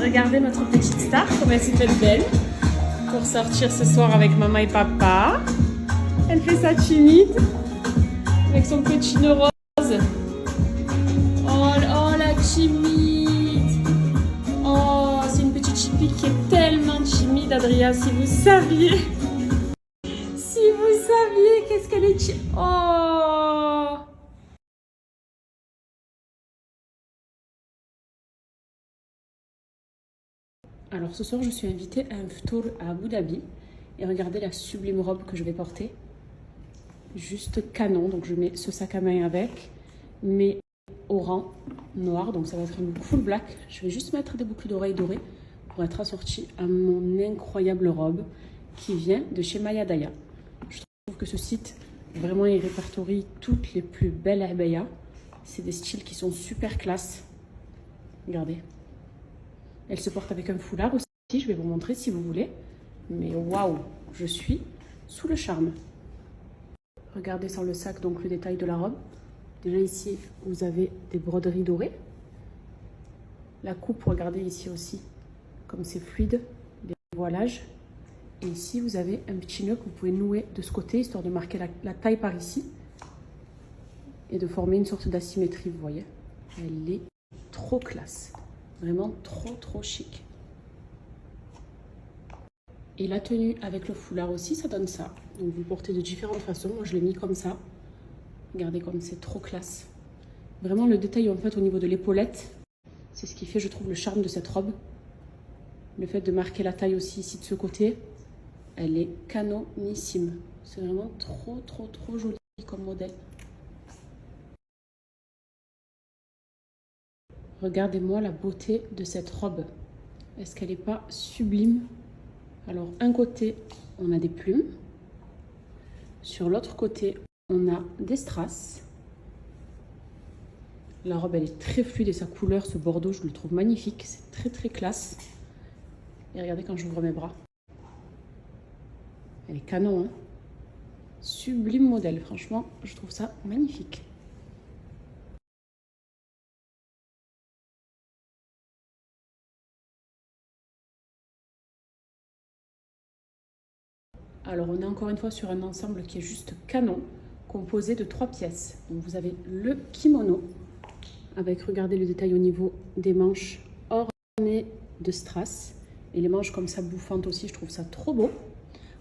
Regardez notre petite star, comme elle s'est faite belle pour sortir ce soir avec maman et papa. Elle fait sa timide avec son petit nœud rose. Oh, oh la timide. Oh, c'est une petite chipie qui est tellement timide, Adria, si vous saviez. Si vous saviez qu'est-ce qu'elle est timide. Oh. Alors ce soir, je suis invitée à un tour à Abu Dhabi. Et regardez la sublime robe que je vais porter. Juste canon, donc je mets ce sac à main avec. Mais au rang noir, donc ça va être une full black. Je vais juste mettre des boucles d'oreilles dorées pour être assortie à mon incroyable robe qui vient de chez Maya Daya. Je trouve que ce site, vraiment, il répertorie toutes les plus belles abayas. C'est des styles qui sont super classe. Regardez. Elle se porte avec un foulard aussi, je vais vous montrer si vous voulez. Mais waouh, je suis sous le charme. Regardez sur le sac donc le détail de la robe. Déjà ici, vous avez des broderies dorées. La coupe, regardez ici aussi, comme c'est fluide, des voilages. Et ici, vous avez un petit nœud que vous pouvez nouer de ce côté, histoire de marquer la taille par ici. Et de former une sorte d'asymétrie, vous voyez. Elle est trop classe. Vraiment trop chic. Et la tenue avec le foulard aussi, ça donne ça. Donc vous le portez de différentes façons. Moi, je l'ai mis comme ça. Regardez comme c'est trop classe. Vraiment, le détail en fait au niveau de l'épaulette, c'est ce qui fait, je trouve, le charme de cette robe. Le fait de marquer la taille aussi ici de ce côté, elle est canonissime. C'est vraiment trop joli comme modèle. Regardez-moi la beauté de cette robe. Est-ce qu'elle n'est pas sublime? Alors, un côté, on a des plumes. Sur l'autre côté, on a des strass. La robe, elle est très fluide et sa couleur, ce bordeaux, je le trouve magnifique. C'est très classe. Et regardez quand j'ouvre mes bras. Elle est canon, hein? Sublime modèle, franchement, je trouve ça magnifique. Alors, on est encore une fois sur un ensemble qui est juste canon, composé de 3 pièces. Donc, vous avez le kimono, avec, regardez le détail au niveau des manches ornées de strass. Et les manches comme ça bouffantes aussi, je trouve ça trop beau.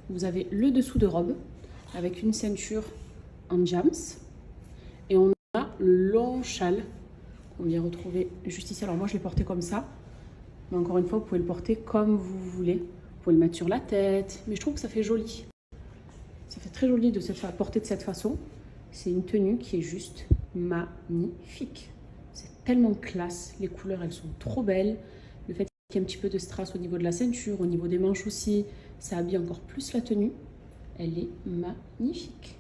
Vous avez le dessous de robe, avec une ceinture en jams. Et on a le long châle, qu'on vient retrouver juste ici. Alors, moi, je l'ai porté comme ça. Mais encore une fois, vous pouvez le porter comme vous voulez. Vous pouvez le mettre sur la tête, mais je trouve que ça fait joli. Ça fait très joli de se faire porter de cette façon. C'est une tenue qui est juste magnifique. C'est tellement classe. Les couleurs, elles sont trop belles. Le fait qu'il y ait un petit peu de strass au niveau de la ceinture, au niveau des manches aussi, ça habille encore plus la tenue. Elle est magnifique.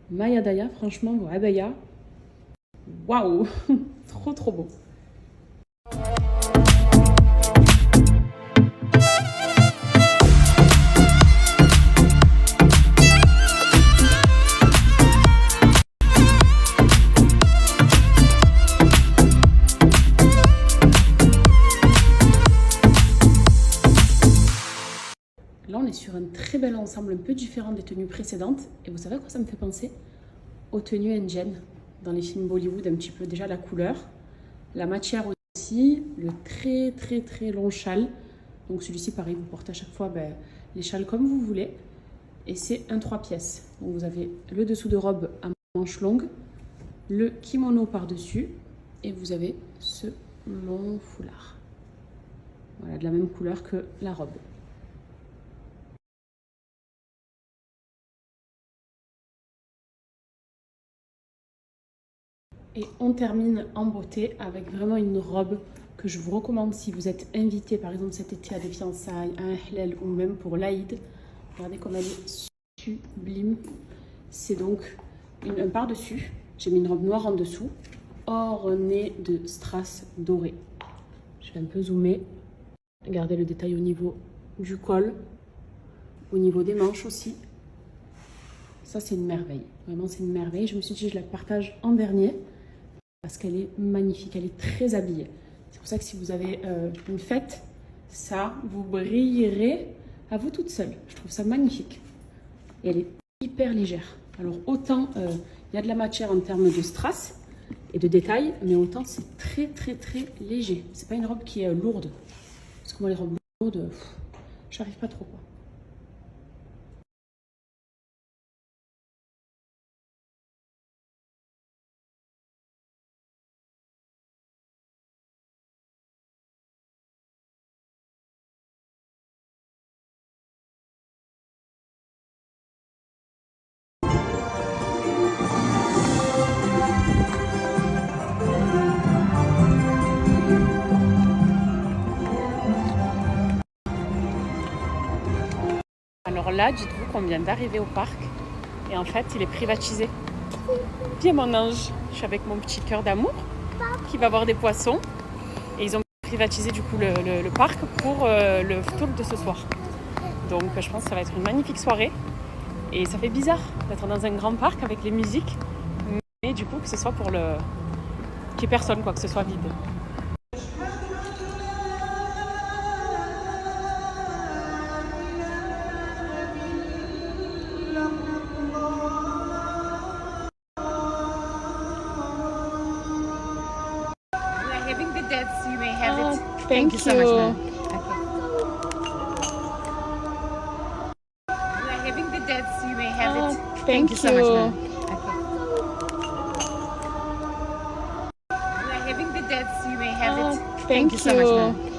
Maya Daya, franchement, vos abayas, waouh, trop beau. Là, on est sur un très bel ensemble un peu différent des tenues précédentes. Et vous savez à quoi ça me fait penser? Aux tenues indiennes dans les films Bollywood, un petit peu déjà la couleur. La matière aussi, le très long châle. Donc celui-ci, pareil, vous portez à chaque fois les châles comme vous voulez. Et c'est un 3 pièces. Donc vous avez le dessous de robe à manches longues, le kimono par-dessus, et vous avez ce long foulard. Voilà, de la même couleur que la robe. Et on termine en beauté avec vraiment une robe que je vous recommande si vous êtes invité, par exemple cet été à des fiançailles, à un halal ou même pour l'Aïd. Regardez comme elle est sublime. C'est donc un par-dessus. J'ai mis une robe noire en dessous, ornée de strass doré. Je vais un peu zoomer. Regardez le détail au niveau du col, au niveau des manches aussi. Ça, c'est une merveille. Vraiment, c'est une merveille. Je me suis dit, je la partage en dernier parce qu'elle est magnifique. Elle est très habillée. C'est pour ça que si vous avez une fête, ça, vous brillerez à vous toute seule. Je trouve ça magnifique. Et elle est hyper légère. Alors autant il y a de la matière en termes de strass et de détails, mais autant c'est très très très léger. C'est pas une robe qui est lourde. Parce que moi les robes lourdes, j'arrive pas trop quoi. Alors là, dites-vous qu'on vient d'arriver au parc et en fait, il est privatisé. Viens mon ange, je suis avec mon petit cœur d'amour qui va voir des poissons et ils ont privatisé du coup le parc pour le talk de ce soir. Donc je pense que ça va être une magnifique soirée et ça fait bizarre d'être dans un grand parc avec les musiques, mais du coup que ce soit pour le qu'il n'y ait personne quoi, que ce soit vide. Having the deaths, you may have it. Thank you so much, ma'am. We are having the deaths, you may have it. Thank you so much, ma'am. We are having the deaths, you may have it. Thank you so much, ma'am.